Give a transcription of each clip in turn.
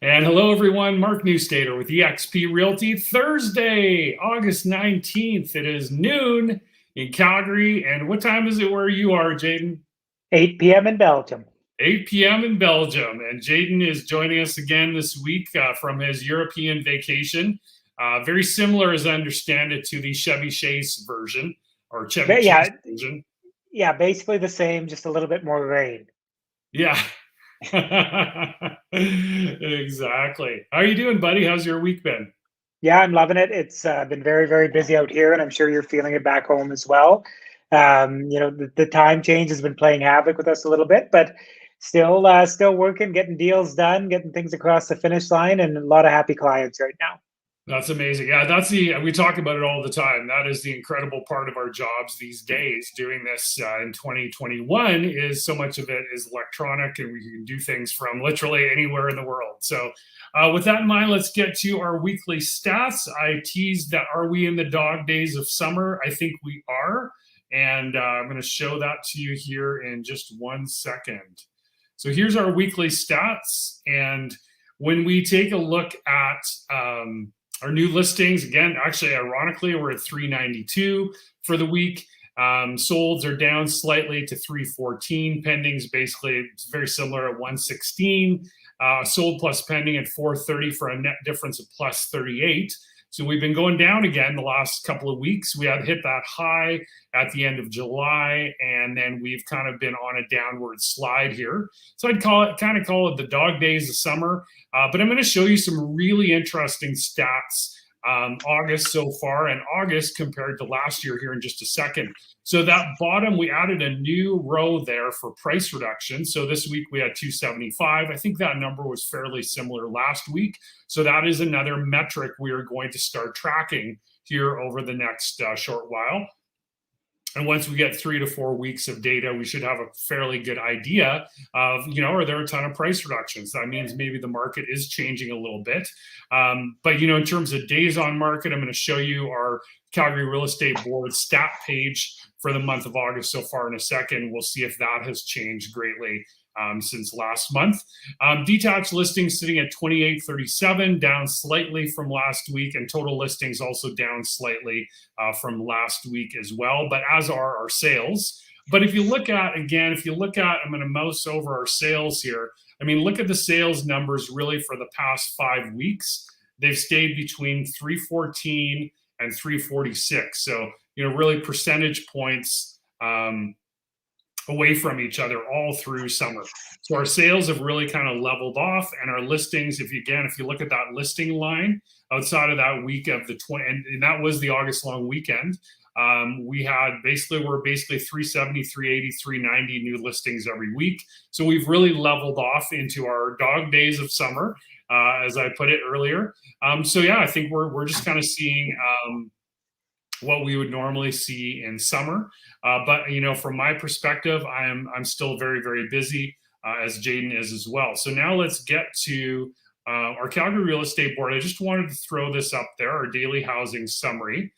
And hello, everyone. Mark Newstater with eXp Realty. Thursday, August 19th. It is noon in Calgary. And what time is it where you are, Jaden? 8 p.m. in Belgium. 8 p.m. in Belgium. And Jaden is joining us again this week from his European vacation. Very similar, as I understand it, to the Chevy Chase version or Chevy Chase version. Yeah, basically the same, just a little bit more rain. Yeah. Exactly. How are you doing, buddy? How's your week been? Yeah, I'm loving it. It's been very, very busy out here, and I'm sure you're feeling it back home as well. The time change has been playing havoc with us a little bit, but still working, getting deals done, getting things across the finish line, and a lot of happy clients right now. That's amazing. Yeah, we talk about it all the time. That is the incredible part of our jobs these days. Doing this in 2021 is so much of it is electronic, and we can do things from literally anywhere in the world. So with that in mind, let's get to our weekly stats. I teased that, are we in the dog days of summer? I think we are. And I'm going to show that to you here in just 1 second. So here's our weekly stats. And when we take a look at our new listings, again, actually, ironically, we're at 392 for the week. Solds are down slightly to 314. Pendings, basically, it's very similar at 116. Sold plus pending at 430 for a net difference of plus 38. So we've been going down again the last couple of weeks. We had hit that high at the end of July, and then we've kind of been on a downward slide here. So I'd call it the dog days of summer. But I'm going to show you some really interesting stats August so far, and August compared to last year here in just a second. So that bottom, we added a new row there for price reduction. So this week we had 275. I think that number was fairly similar last week. So that is another metric we are going to start tracking here over the next short while. And once we get 3 to 4 weeks of data, we should have a fairly good idea of, are there a ton of price reductions? That means maybe the market is changing a little bit. But, in terms of days on market, I'm going to show you our Calgary Real Estate Board stat page for the month of August so far in a second. We'll see if that has changed greatly since last month. Detached listings sitting at 2837, down slightly from last week, and total listings also down slightly from last week as well, but as are our sales. But if you look at, I'm going to mouse over our sales here. I mean, look at the sales numbers really for the past 5 weeks. They've stayed between 314 and 346. So, really percentage points away from each other all through summer. So our sales have really kind of leveled off, and our listings, if you look at that listing line outside of that week of the 20, and that was the August long weekend, we're basically 370, 380, 390 new listings every week. So we've really leveled off into our dog days of summer, as I put it earlier. So yeah, I think we're just kind of seeing what we would normally see in summer. But, from my perspective, I'm still very, very busy, as Jaden is as well. So now let's get to our Calgary Real Estate Board. I just wanted to throw this up there, our daily housing summary.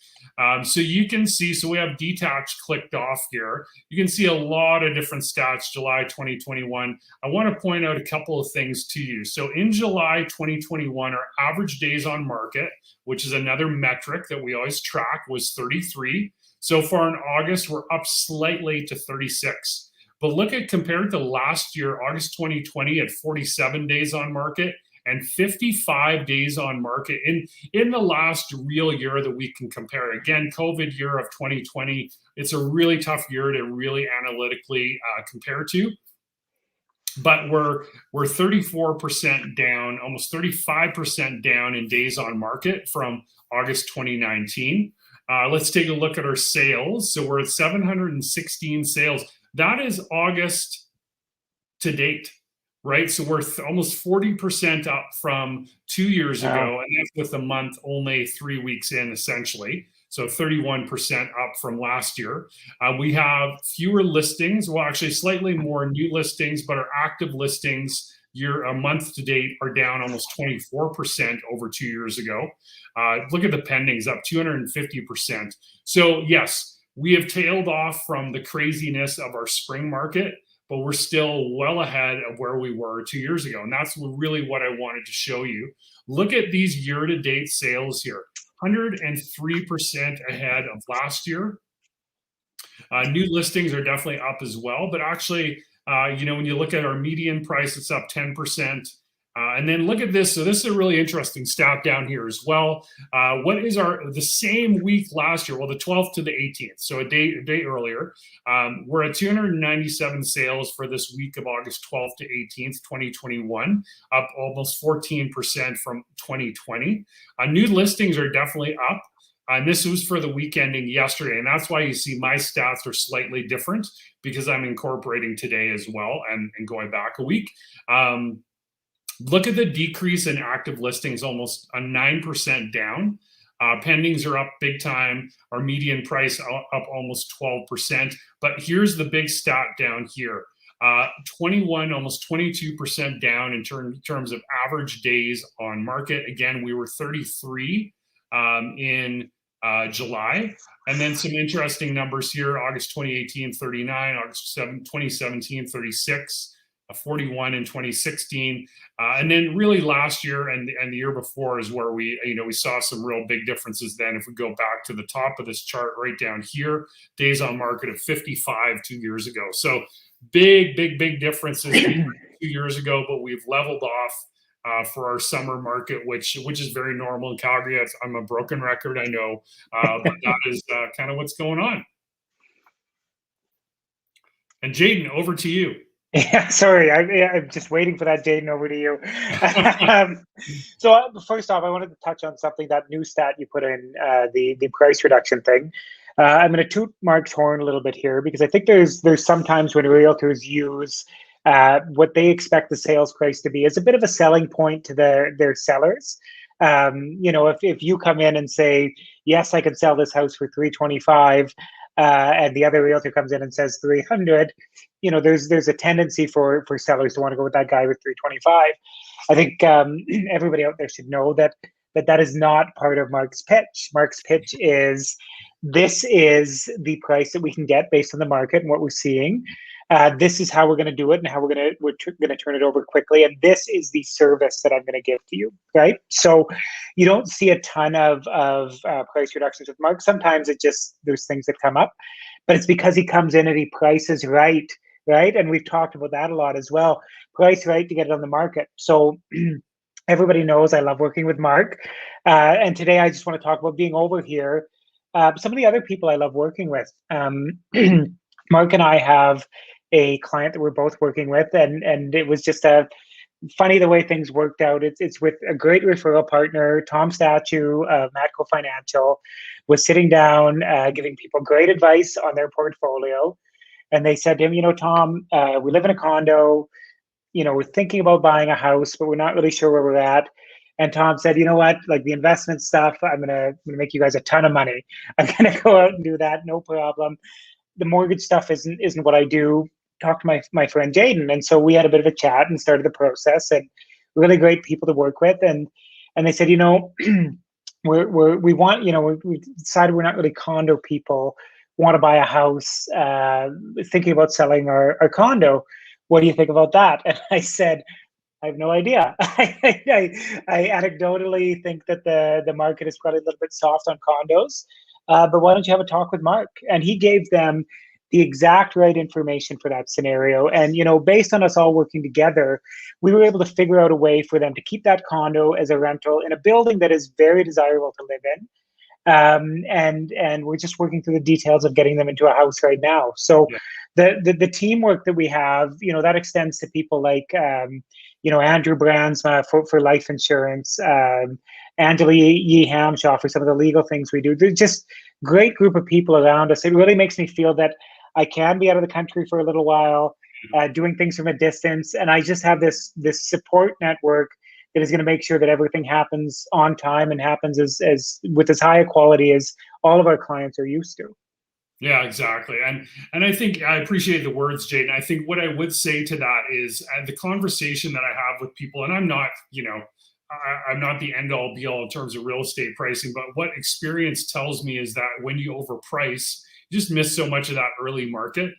So you can see, we have detached clicked off here. You can see a lot of different stats, July 2021. I want to point out a couple of things to you. So in July 2021, our average days on market, which is another metric that we always track, was 33. So far in August, we're up slightly to 36. But look at compared to last year, August 2020 at 47 days on market and 55 days on market in the last real year that we can compare. Again, COVID year of 2020, it's a really tough year to really analytically compare to. But we're 34% down, almost 35% down in days on market from August 2019. Let's take a look at our sales. So we're at 716 sales. That is August to date, right? So we're almost 40% up from 2 years ago, and that's with the month only 3 weeks in, essentially. So 31% up from last year. We have fewer listings, well, actually slightly more new listings, but our active listings a month to date are down almost 24% over 2 years ago. Look at the pendings, up 250%. So yes, we have tailed off from the craziness of our spring market, but we're still well ahead of where we were 2 years ago. And that's really what I wanted to show you. Look at these year-to-date sales here, 103% ahead of last year. New listings are definitely up as well, but actually, when you look at our median price, it's up 10%. And then look at this. So this is a really interesting stat down here as well. What is the same week last year? Well, the 12th to the 18th, so a day earlier. We're at 297 sales for this week of August 12th to 18th, 2021, up almost 14% from 2020. New listings are definitely up. And this was for the week ending yesterday. And that's why you see my stats are slightly different, because I'm incorporating today as well and going back a week. Look at the decrease in active listings, almost a 9% down. Pendings are up big time. Our median price up almost 12%. But here's the big stat down here. almost 22% down in terms of average days on market. Again, we were 33 in July. And then some interesting numbers here: August 2018, 39, August 2017, 36, 41 in 2016. And then really last year and the year before is where we saw some real big differences then. If we go back to the top of this chart right down here, days on market of 55 2 years ago. So big differences 2 years ago, but we've leveled off for our summer market, which is very normal in Calgary. I'm a broken record, I know, but that is kind of what's going on. And Jaden, over to you. Yeah, sorry, I'm just waiting for that, Jaden. Over to you. So first off, I wanted to touch on something, that new stat you put in, the price reduction thing. I'm going to toot Mark's horn a little bit here, because I think there's sometimes when realtors use what they expect the sales price to be as a bit of a selling point to their sellers. If you come in and say, yes, I can sell this house for $325, and the other realtor comes in and says $300, there's a tendency for sellers to want to go with that guy with $325. I think everybody out there should know that is not part of Mark's pitch. Mark's pitch is, this is the price that we can get based on the market and what we're seeing. This is how we're going to do it, and how we're going to turn it over quickly. And this is the service that I'm going to give to you, right? So you don't see a ton of price reductions with Mark. Sometimes there's things that come up, but it's because he comes in and he prices right? And we've talked about that a lot as well. Price right to get it on the market. So everybody knows I love working with Mark. And today I just want to talk about being over here. Some of the other people I love working with. Mark and I have a client that we're both working with, and it was just funny the way things worked out. It's with a great referral partner, Tom Statue of Matco Financial, was sitting down, giving people great advice on their portfolio. And they said to him, Tom, we live in a condo, we're thinking about buying a house, but we're not really sure where we're at. And Tom said, you know what, like the investment stuff, I'm gonna make you guys a ton of money. I'm gonna go out and do that, no problem. The mortgage stuff isn't what I do. Talk to my friend Jaden. And so we had a bit of a chat and started the process, and really great people to work with. And they said, we decided we're not really condo people, want to buy a house, thinking about selling our condo. What do you think about that? And I said, I have no idea. I anecdotally think that the market is probably a little bit soft on condos. But why don't you have a talk with Mark? And he gave them the exact right information for that scenario. And, based on us all working together, we were able to figure out a way for them to keep that condo as a rental in a building that is very desirable to live in. And we're just working through the details of getting them into a house right now. So the teamwork that we have, that extends to people like, Andrew Brandsma for life insurance, Angela Yee Hamshaw for some of the legal things we do. They're just great group of people around us. It really makes me feel that I can be out of the country for a little while, doing things from a distance. And I just have this support network that is going to make sure that everything happens on time and happens as with as high a quality as all of our clients are used to. Yeah, exactly. And I think I appreciate the words, Jaden. I think what I would say to that is the conversation that I have with people, and I'm not, I'm not the end all be all in terms of real estate pricing, but what experience tells me is that when you overprice, just miss so much of that early market.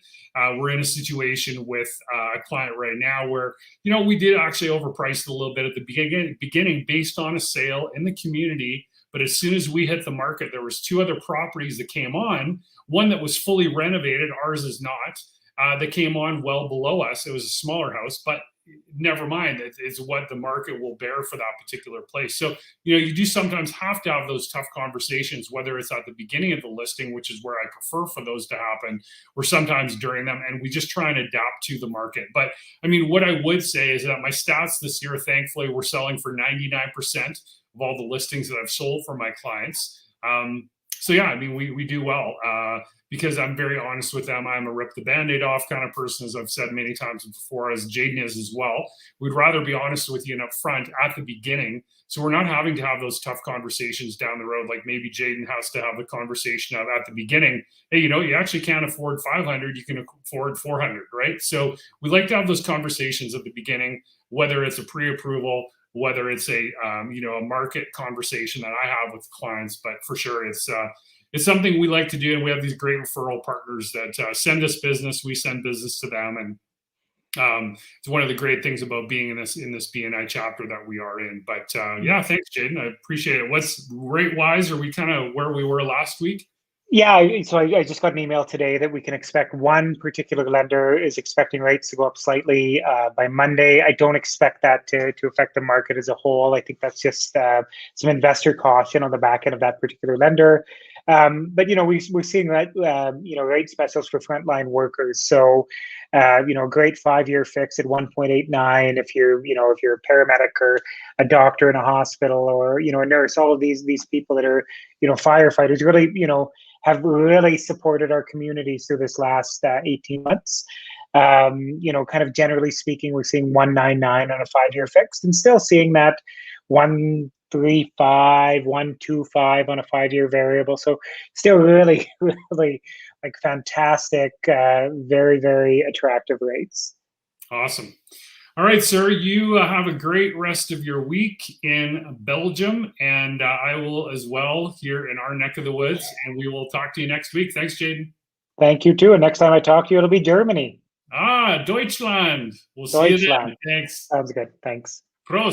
We're in a situation with a client right now where, we did actually overprice it a little bit at the beginning based on a sale in the community. But as soon as we hit the market, there was 2 other properties that came on, one that was fully renovated, ours is not, that came on well below us. It was a smaller house, but never mind, it's what the market will bear for that particular place. So, you do sometimes have to have those tough conversations, whether it's at the beginning of the listing, which is where I prefer for those to happen, or sometimes during them, and we just try and adapt to the market. But I mean, what I would say is that my stats this year, thankfully, we're selling for 99% of all the listings that I've sold for my clients. So yeah, I mean, we do well because I'm very honest with them. I'm a rip the Band-Aid off kind of person, as I've said many times before, as Jaden is as well. We'd rather be honest with you and upfront at the beginning, so we're not having to have those tough conversations down the road. Like maybe Jaden has to have the conversation of at the beginning, hey, you actually can't afford 500, you can afford 400, right? So we like to have those conversations at the beginning, whether it's a pre-approval, whether it's a a market conversation that I have with clients. But for sure, it's something we like to do, and we have these great referral partners that send us business. We send business to them, and it's one of the great things about being in this BNI chapter that we are in. But yeah, thanks, Jaden. I appreciate it. What's rate wise? Are we kind of where we were last week? Yeah, so I just got an email today that we can expect one particular lender is expecting rates to go up slightly by Monday. I don't expect that to affect the market as a whole. I think that's just some investor caution on the back end of that particular lender. But we're seeing that rate specials for frontline workers. So great 5-year fix at 1.89 if you're a paramedic or a doctor in a hospital, or a nurse. All of these people that are firefighters really have really supported our communities through this last 18 months. Kind of generally speaking, we're seeing 199 on a 5-year fixed, and still seeing that 135, 125 on a 5-year variable. So still really, really like fantastic, very, very attractive rates. Awesome. All right, sir, you have a great rest of your week in Belgium, and I will as well here in our neck of the woods, and we will talk to you next week. Thanks, Jaden. Thank you, too. And next time I talk to you, it'll be Germany. Deutschland. We'll see you then. Thanks. Sounds good. Thanks. Prost.